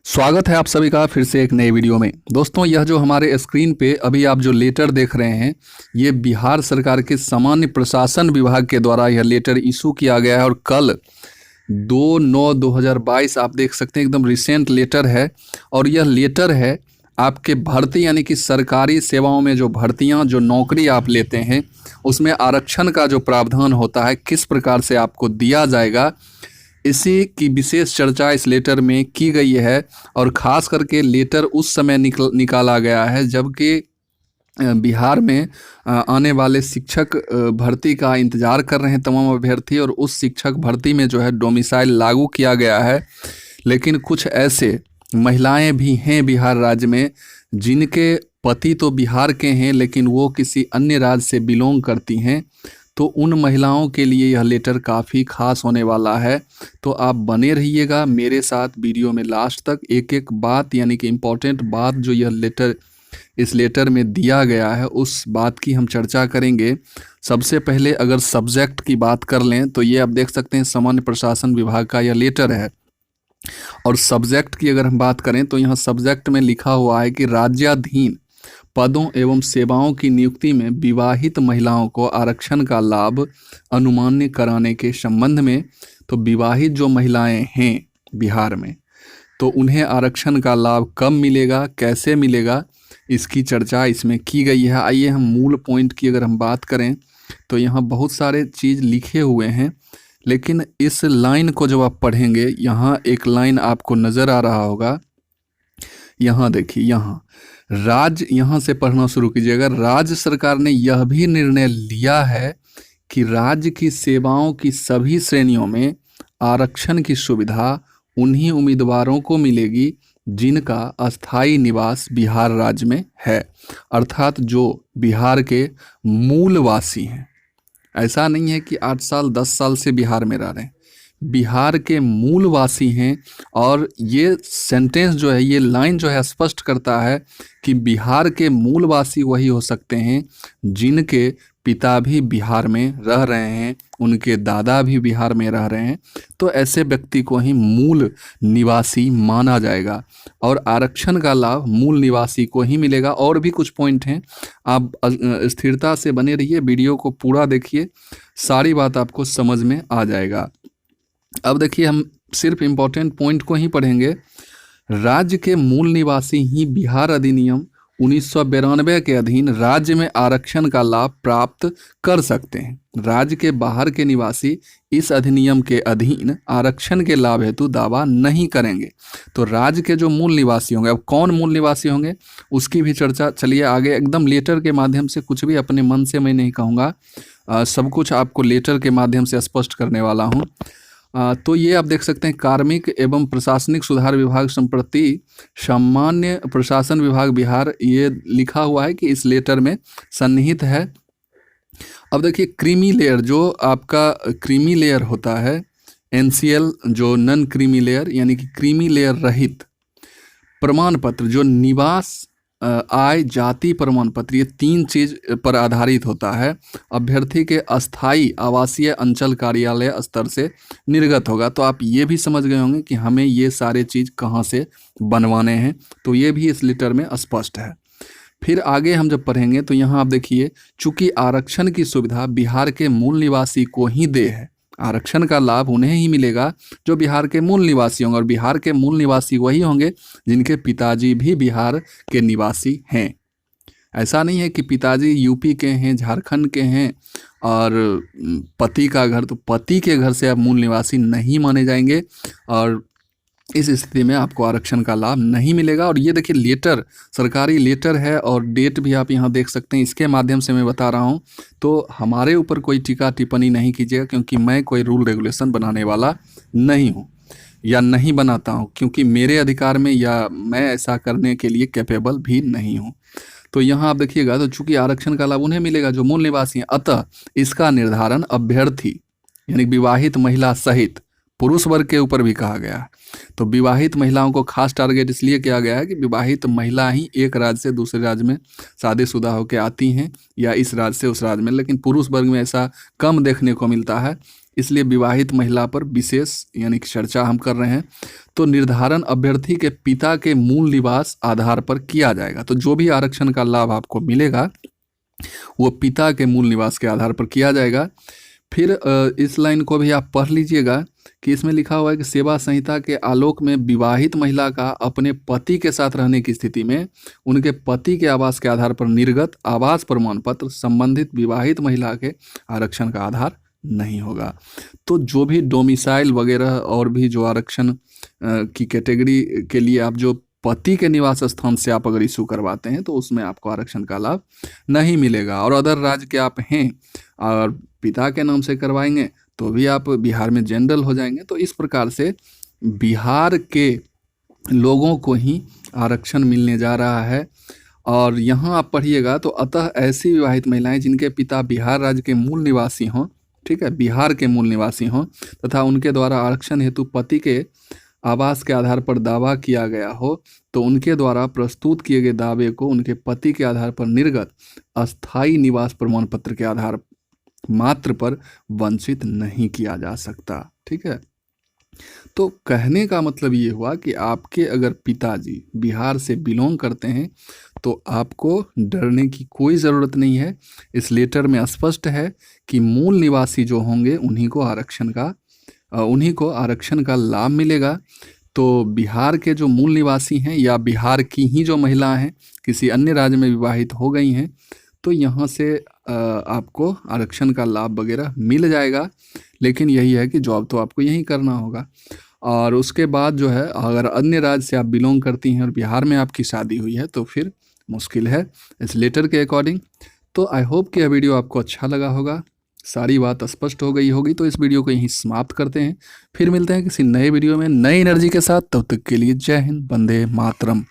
स्वागत है आप सभी का फिर से एक नए वीडियो में। दोस्तों, यह जो हमारे स्क्रीन पे अभी आप जो लेटर देख रहे हैं, ये बिहार सरकार के सामान्य प्रशासन विभाग के द्वारा यह लेटर इशू किया गया है और कल 2/9/2022 आप देख सकते हैं, एकदम रिसेंट लेटर है। और यह लेटर है आपके भर्ती यानी कि सरकारी सेवाओं में जो भर्तियां जो नौकरी आप लेते हैं उसमें आरक्षण का जो प्रावधान होता है किस प्रकार से आपको दिया जाएगा, इसी की विशेष चर्चा इस लेटर में की गई है। और ख़ास करके लेटर उस समय निकाला गया है जबकि बिहार में आने वाले शिक्षक भर्ती का इंतज़ार कर रहे हैं तमाम अभ्यर्थी, और उस शिक्षक भर्ती में जो है डोमिसाइल लागू किया गया है। लेकिन कुछ ऐसे महिलाएं भी हैं बिहार राज्य में जिनके पति तो बिहार के हैं लेकिन वो किसी अन्य राज्य से बिलोंग करती हैं, तो उन महिलाओं के लिए यह लेटर काफ़ी ख़ास होने वाला है। तो आप बने रहिएगा मेरे साथ वीडियो में लास्ट तक। एक एक बात यानी कि इम्पोर्टेंट बात जो इस लेटर में दिया गया है उस बात की हम चर्चा करेंगे। सबसे पहले अगर सब्जेक्ट की बात कर लें तो ये आप देख सकते हैं सामान्य प्रशासन विभाग का यह लेटर है। और सब्जेक्ट की अगर हम बात करें तो यहाँ सब्जेक्ट में लिखा हुआ है कि राज्याधीन पदों एवं सेवाओं की नियुक्ति में विवाहित महिलाओं को आरक्षण का लाभ अनुमान्य कराने के संबंध में। तो विवाहित जो महिलाएं हैं बिहार में, तो उन्हें आरक्षण का लाभ कब मिलेगा, कैसे मिलेगा, इसकी चर्चा इसमें की गई है। आइए हम मूल पॉइंट की अगर हम बात करें तो यहाँ बहुत सारे चीज़ लिखे हुए हैं, लेकिन इस लाइन को जब आप पढ़ेंगे, यहाँ एक लाइन आपको नज़र आ रहा होगा, यहाँ देखिए, यहाँ से पढ़ना शुरू कीजिएगा। राज्य सरकार ने यह भी निर्णय लिया है कि राज्य की सेवाओं की सभी श्रेणियों में आरक्षण की सुविधा उन्हीं उम्मीदवारों को मिलेगी जिनका अस्थायी निवास बिहार राज्य में है, अर्थात जो बिहार के मूलवासी हैं। ऐसा नहीं है कि 8 साल 10 साल से बिहार में रह रहे हैं, बिहार के मूलवासी हैं। और ये सेंटेंस जो है, ये लाइन जो है स्पष्ट करता है कि बिहार के मूलवासी वही हो सकते हैं जिनके पिता भी बिहार में रह रहे हैं, उनके दादा भी बिहार में रह रहे हैं, तो ऐसे व्यक्ति को ही मूल निवासी माना जाएगा और आरक्षण का लाभ मूल निवासी को ही मिलेगा। और भी कुछ पॉइंट हैं, आप स्थिरता से बने रहिए, वीडियो को पूरा देखिए, सारी बात आपको समझ में आ जाएगा। अब देखिए, हम सिर्फ इम्पोर्टेंट पॉइंट को ही पढ़ेंगे। राज्य के मूल निवासी ही बिहार अधिनियम 1992 के अधीन राज्य में आरक्षण का लाभ प्राप्त कर सकते हैं। राज्य के बाहर के निवासी इस अधिनियम के अधीन आरक्षण के लाभ हेतु दावा नहीं करेंगे। तो राज्य के जो मूल निवासी होंगे, अब कौन मूल निवासी होंगे उसकी भी चर्चा चलिए आगे। एकदम लेटर के माध्यम से, कुछ भी अपने मन से मैं नहीं कहूँगा, सब कुछ आपको लेटर के माध्यम से स्पष्ट करने वाला हूँ। तो ये आप देख सकते हैं, कार्मिक एवं प्रशासनिक सुधार विभाग संप्रति सामान्य प्रशासन विभाग बिहार, ये लिखा हुआ है कि इस लेटर में सन्निहित है। अब देखिए, क्रीमी लेयर, जो आपका क्रीमी लेयर होता है, NCL जो नन क्रीमी लेयर यानी कि क्रीमी लेयर रहित प्रमाण पत्र, जो निवास, आय, जाति प्रमाण पत्र, ये 3 चीज़ पर आधारित होता है, अभ्यर्थी के अस्थाई आवासीय अंचल कार्यालय स्तर से निर्गत होगा। तो आप ये भी समझ गए होंगे कि हमें ये सारे चीज़ कहाँ से बनवाने हैं, तो ये भी इस लेटर में स्पष्ट है। फिर आगे हम जब पढ़ेंगे तो यहाँ आप देखिए, चूँकि आरक्षण की सुविधा बिहार के मूल निवासी को ही दे है, आरक्षण का लाभ उन्हें ही मिलेगा जो बिहार के मूल निवासी होंगे, और बिहार के मूल निवासी वही होंगे जिनके पिताजी भी बिहार के निवासी हैं। ऐसा नहीं है कि पिताजी यूपी के हैं, झारखंड के हैं और पति का घर, तो पति के घर से आप मूल निवासी नहीं माने जाएंगे और इस स्थिति में आपको आरक्षण का लाभ नहीं मिलेगा। और ये देखिए, लेटर, सरकारी लेटर है और डेट भी आप यहाँ देख सकते हैं, इसके माध्यम से मैं बता रहा हूँ। तो हमारे ऊपर कोई टीका टिप्पणी नहीं कीजिएगा, क्योंकि मैं कोई रूल रेगुलेशन बनाने वाला नहीं हूँ या नहीं बनाता हूँ, क्योंकि मेरे अधिकार में या मैं ऐसा करने के लिए कैपेबल भी नहीं हूँ। तो यहाँ आप देखिएगा, तो चूँकि आरक्षण का लाभ उन्हें मिलेगा जो मूल निवासी हैं, अतः इसका निर्धारण अभ्यर्थी यानी विवाहित महिला सहित पुरुष वर्ग के ऊपर भी कहा गया है। तो विवाहित महिलाओं को खास टारगेट इसलिए किया गया है कि विवाहित महिला ही एक राज्य से दूसरे राज्य में शादीशुदा होकर आती हैं, या इस राज्य से उस राज्य में, लेकिन पुरुष वर्ग में ऐसा कम देखने को मिलता है। इसलिए विवाहित महिला पर विशेष यानी कि चर्चा हम कर रहे हैं। तो निर्धारण अभ्यर्थी के पिता के मूल निवास आधार पर किया जाएगा। तो जो भी आरक्षण का लाभ आपको मिलेगा वो पिता के मूल निवास के आधार पर किया जाएगा। फिर इस लाइन को भी आप पढ़ लीजिएगा कि इसमें लिखा हुआ है कि सेवा संहिता के आलोक में विवाहित महिला का अपने पति के साथ रहने की स्थिति में उनके पति के आवास के आधार पर निर्गत आवास प्रमाण पत्र संबंधित विवाहित महिला के आरक्षण का आधार नहीं होगा। तो जो भी डोमिसाइल वगैरह और भी जो आरक्षण की कैटेगरी के लिए आप जो पति के निवास स्थान से आप अगर इशू करवाते हैं तो उसमें आपको आरक्षण का लाभ नहीं मिलेगा। और अदर राज्य के आप हैं और पिता के नाम से करवाएंगे तो भी आप बिहार में जनरल हो जाएंगे। तो इस प्रकार से बिहार के लोगों को ही आरक्षण मिलने जा रहा है। और यहाँ आप पढ़िएगा तो अतः ऐसी विवाहित महिलाएं जिनके पिता बिहार राज्य के मूल निवासी हों, ठीक है, बिहार के मूल निवासी हों तथा उनके द्वारा आरक्षण हेतु पति के आवास के आधार पर दावा किया गया हो तो उनके द्वारा प्रस्तुत किए गए दावे को उनके पति के आधार पर निर्गत अस्थायी निवास प्रमाण पत्र के आधार मात्र पर वंचित नहीं किया जा सकता। ठीक है, तो कहने का मतलब ये हुआ कि आपके अगर पिताजी बिहार से बिलोंग करते हैं तो आपको डरने की कोई ज़रूरत नहीं है। इस लेटर में स्पष्ट है कि मूल निवासी जो होंगे उन्हीं को आरक्षण का लाभ मिलेगा। तो बिहार के जो मूल निवासी हैं या बिहार की ही जो महिलाएं हैं किसी अन्य राज्य में विवाहित हो गई हैं तो यहाँ से आपको आरक्षण का लाभ वगैरह मिल जाएगा। लेकिन यही है कि जॉब तो आपको यहीं करना होगा। और उसके बाद जो है अगर अन्य राज्य से आप बिलोंग करती हैं और बिहार में आपकी शादी हुई है तो फिर मुश्किल है इस लेटर के अकॉर्डिंग। तो आई होप कि यह वीडियो आपको अच्छा लगा होगा, सारी बात स्पष्ट हो गई होगी। तो इस वीडियो को यहीं समाप्त करते हैं, फिर मिलते हैं किसी नए वीडियो में नई एनर्जी के साथ। तब तक के लिए जय हिंद, वंदे मातरम।